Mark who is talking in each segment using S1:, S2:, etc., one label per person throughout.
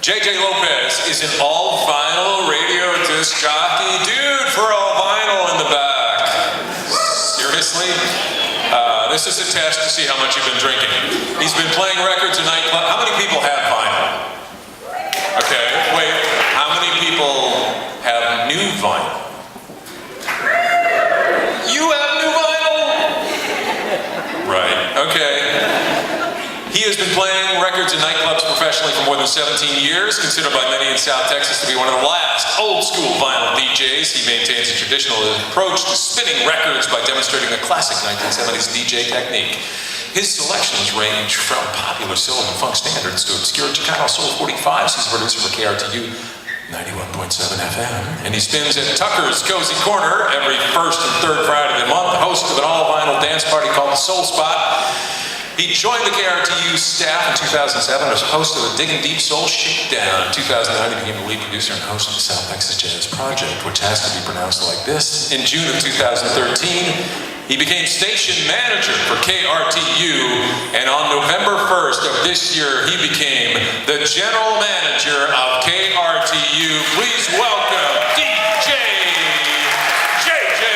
S1: JJ Lopez is an all-vinyl radio disc jockey. Dude, for all vinyl in the back. Seriously? This is a test to see how much you've been drinking. He's been playing records in nightclubs. How many people have vinyl? Okay, wait. How many people have new vinyl? You have new vinyl? Right, okay. He has been playing records in nightclubs professionally for more than 17 years, considered by many in South Texas to be one of the last old-school vinyl DJs. He maintains a traditional approach to spinning records by demonstrating a classic 1970s DJ technique. His selections range from popular soul and funk standards to obscure Chicano Soul 45s. He's a producer for KRTU 91.7 FM. And he spins at Tucker's Cozy Corner every first and third Friday of the month, host of an all-vinyl dance party called the Soul Spot. He joined the KRTU staff in 2007 as host of the Digging Deep Soul Shakedown. In 2009, he became the lead producer and host of the South Texas Jazz Project, which has to be pronounced like this. In June of 2013, he became station manager for KRTU, and on November 1st of this year, he became the general manager of KRTU. Please welcome DJ JJ.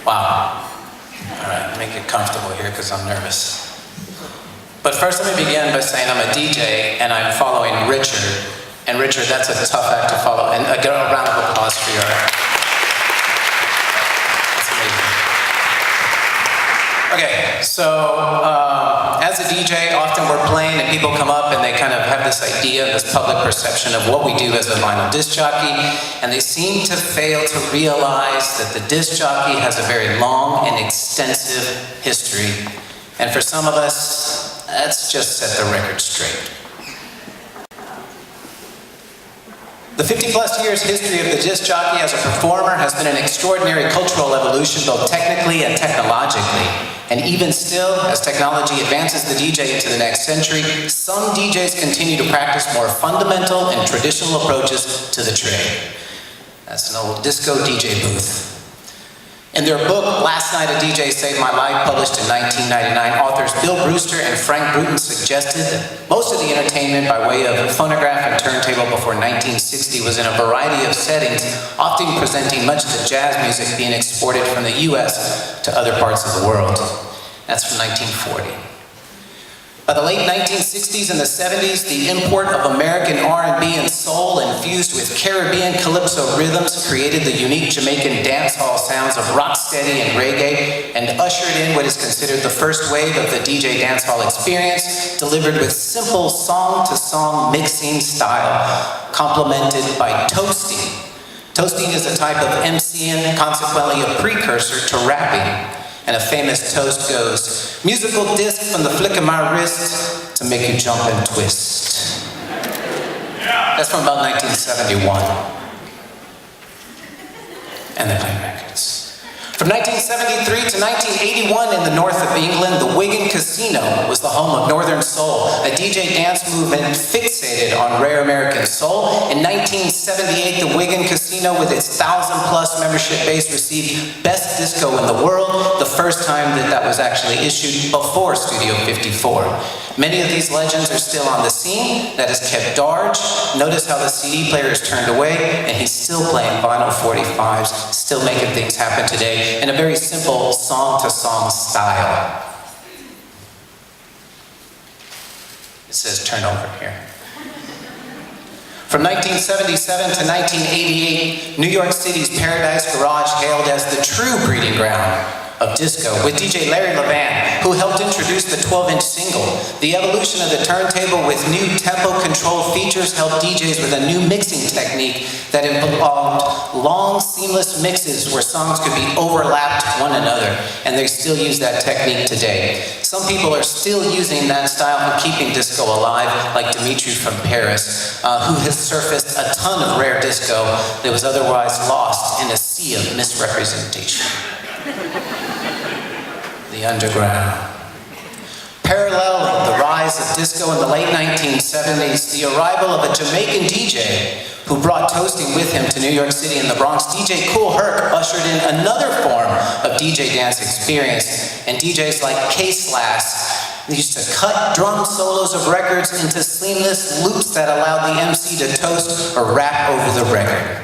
S2: Wow. All right, make it comfortable here because I'm nervous. But first let me begin by saying I'm a DJ and I'm following Richard. And Richard, that's a tough act to follow. And a round of applause for your act. That's amazing. Okay, so as a DJ, often we're playing and people come up and they kind of have this idea, this public perception of what we do as a vinyl disc jockey, and they seem to fail to realize that the disc jockey has a very long and extensive history. And for some of us, let's just set the record straight. The 50-plus years history of the disc jockey as a performer has been an extraordinary cultural evolution, both technically and technologically. And even still, as technology advances the DJ into the next century, some DJs continue to practice more fundamental and traditional approaches to the trade. That's an old disco DJ booth. In their book, Last Night a DJ Saved My Life, published in 1999, authors Bill Brewster and Frank Bruton suggested that most of the entertainment by way of phonograph and turntable before 1960 was in a variety of settings, often presenting much of the jazz music being exported from the US to other parts of the world. That's from 1940. By the late 1960s and the 70s, the import of American R&B and soul infused with Caribbean calypso rhythms created the unique Jamaican dancehall sounds of rocksteady and reggae, and ushered in what is considered the first wave of the DJ dancehall experience, delivered with simple song-to-song mixing style, complemented by toasting. Toasting is a type of MCing, consequently a precursor to rapping. And a famous toast goes, musical disc from the flick of my wrist to make you jump and twist. That's from about 1971. And they play records. From 1973 to 1981 in the north of England, the Wigan Casino was the home of Northern Soul, a DJ dance movement fixated on rare American soul. In 1978, the Wigan Casino, with its 1,000-plus membership base, received Best Disco in the World, the first time that was actually issued before Studio 54. Many of these legends are still on the scene. That has kept Darge. Notice how the CD player is turned away, and he's still playing vinyl 45s, still making things happen today in a very simple song-to-song style. It says turn over here. From 1977 to 1988, New York City's Paradise Garage hailed as the true breeding ground of disco, with DJ Larry Levan, who helped introduce the 12-inch single. The evolution of the turntable with new tempo control features helped DJs with a new mixing technique that involved long, seamless mixes where songs could be overlapped one another, and they still use that technique today. Some people are still using that style and keeping disco alive, like Dimitri from Paris, who has surfaced a ton of rare disco that was otherwise lost in a sea of misrepresentation. The underground. Paralleling the rise of disco in the late 1970s, the arrival of a Jamaican DJ who brought toasting with him to New York City and the Bronx, DJ Kool Herc ushered in another form of DJ dance experience, and DJs like K-Slash used to cut drum solos of records into seamless loops that allowed the MC to toast or rap over the record.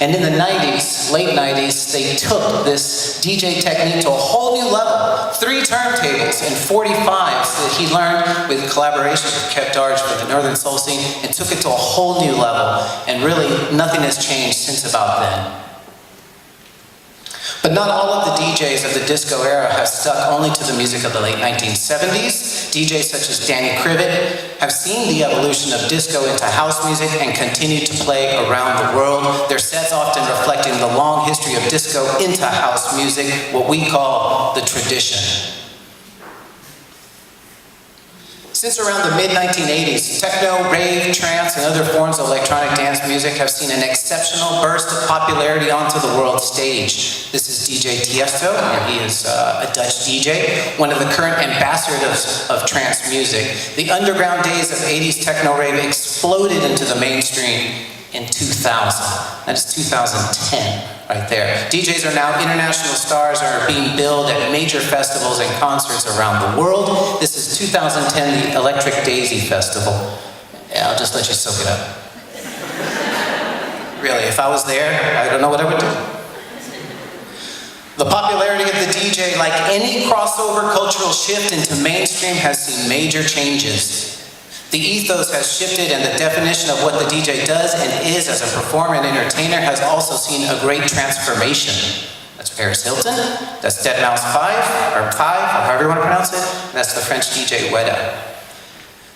S2: And in the 90s, late 90s, they took this DJ technique to a whole new level. 3 turntables and 45s that he learned with collaboration with Kev Darge for the Northern Soul scene and took it to a whole new level. And really, nothing has changed since about then. But not all of the DJs of the disco era have stuck only to the music of the late 1970s. DJs such as Danny Krivit have seen the evolution of disco into house music and continue to play around the world, their sets often reflecting the long history of disco into house music, what we call the tradition. Since around the mid-1980s, techno, rave, trance, and other forms of electronic dance music have seen an exceptional burst of popularity onto the world stage. This is DJ Tiesto, and he is a Dutch DJ, one of the current ambassadors of trance music. The underground days of 80s techno rave exploded into the mainstream in 2000. That is 2010, right there. DJs are now international stars and are being billed at major festivals and concerts around the world. This is 2010, the Electric Daisy Festival. Yeah, I'll just let you soak it up. Really, if I was there, I don't know what I would do. The popularity of the DJ, like any crossover cultural shift into mainstream, has seen major changes. The ethos has shifted, and the definition of what the DJ does and is as a performer and entertainer has also seen a great transformation. That's Paris Hilton, that's Deadmau5, or however you want to pronounce it, and that's the French DJ Weta.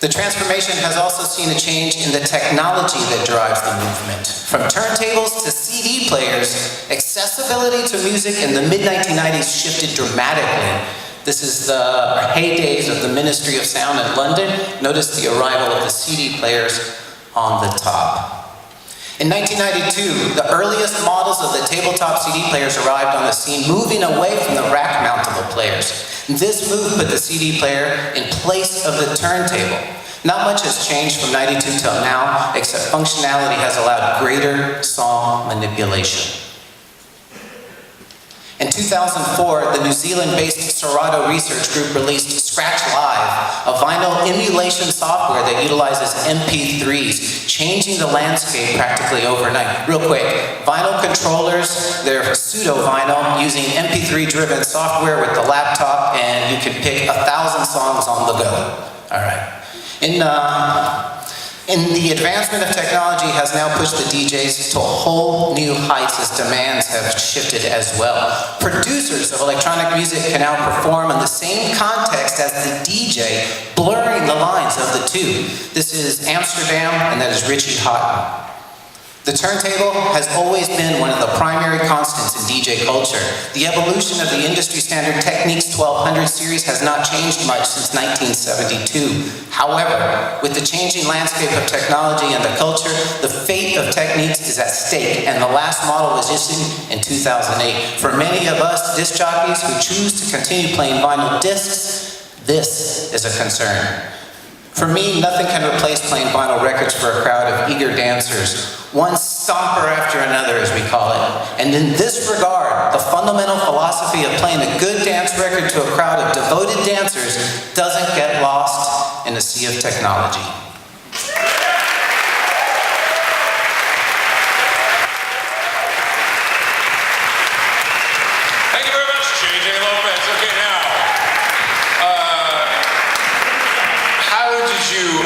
S2: The transformation has also seen a change in the technology that drives the movement. From turntables to CD players, accessibility to music in the mid-1990s shifted dramatically. This is the heydays of the Ministry of Sound in London. Notice the arrival of the CD players on the top. In 1992, the earliest models of the tabletop CD players arrived on the scene, moving away from the rack-mountable players. This move put the CD player in place of the turntable. Not much has changed from 92 till now, except functionality has allowed greater song manipulation. In 2004, the New Zealand-based Serato Research Group released Scratch Live, a vinyl emulation software that utilizes MP3s, changing the landscape practically overnight. Real quick, vinyl controllers, they're pseudo-vinyl, using MP3-driven software with the laptop, and you can pick 1,000 songs on the go. All right. In the advancement of technology has now pushed the DJs to whole new heights as demands have shifted as well. Producers of electronic music can now perform in the same context as the DJ, blurring the lines of the two. This is Amsterdam, and that is Richie Hawtin. The turntable has always been one of the primary constants in DJ culture. The evolution of the industry standard Technics 1200 series has not changed much since 1972. However, with the changing landscape of technology and the culture, the fate of Technics is at stake, and the last model was issued in 2008. For many of us disc jockeys who choose to continue playing vinyl discs, this is a concern. For me, nothing can replace playing vinyl records for a crowd of eager dancers, one stomper after another, as we call it. And in this regard, the fundamental philosophy of playing a good dance record to a crowd of devoted dancers doesn't get lost in the sea of technology.
S1: Thank you very much, JJ Lopez. Okay, now,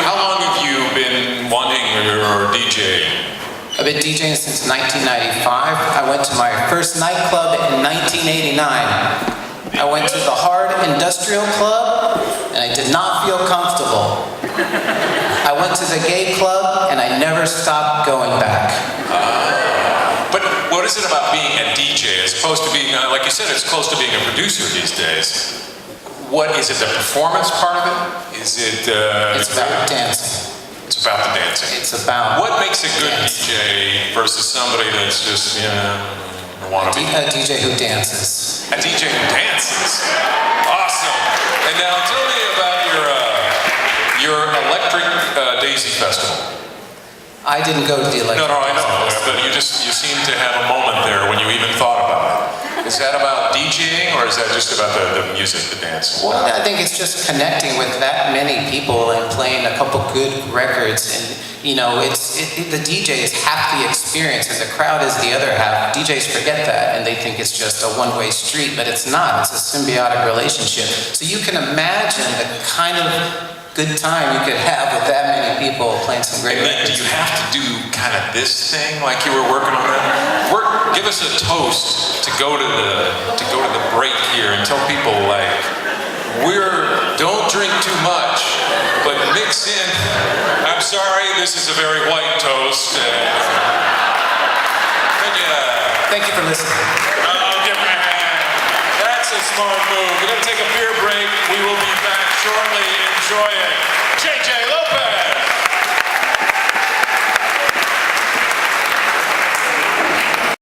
S1: how long have you been wanting or DJing?
S2: I've been DJing since 1995. I went to my first nightclub in 1989. I went to the Hard Industrial Club, and I did not feel comfortable. I went to the gay club, and I never stopped going back.
S1: But what is it about being a DJ as opposed to being, like you said, it's close to being a producer these days? What is it, the performance part of it? Is it...
S2: it's about dancing.
S1: It's about the dancing.
S2: It's about...
S1: What makes a good
S2: dancing.
S1: DJ versus somebody that's just, wannabe?
S2: A DJ who dances.
S1: A DJ who dances. Awesome. And now tell me about your Electric Daisy Festival.
S2: I didn't go to the electric.
S1: No, I know,
S2: dance
S1: but you seem to have a moment there when you even thought about it. Is that about DJing, or is that just about the music, the dance?
S2: Well, I think it's just connecting with that many people and playing a couple good records. And, you know, the DJ is half the experience and the crowd is the other half. DJs forget that and they think it's just a one-way street, but it's not. It's a symbiotic relationship. So you can imagine the kind of good time you could have with that many people playing some great
S1: And then
S2: records.
S1: do you have to do kind of this thing like you were working on that? Give us a toast to go to the break here and tell people like don't drink too much, but mix in. I'm sorry, this is a very white toast.
S2: Thank you for listening.
S1: I'll give my hand. That's a smart move. We're going to take a beer break. We will be back shortly. Enjoy it.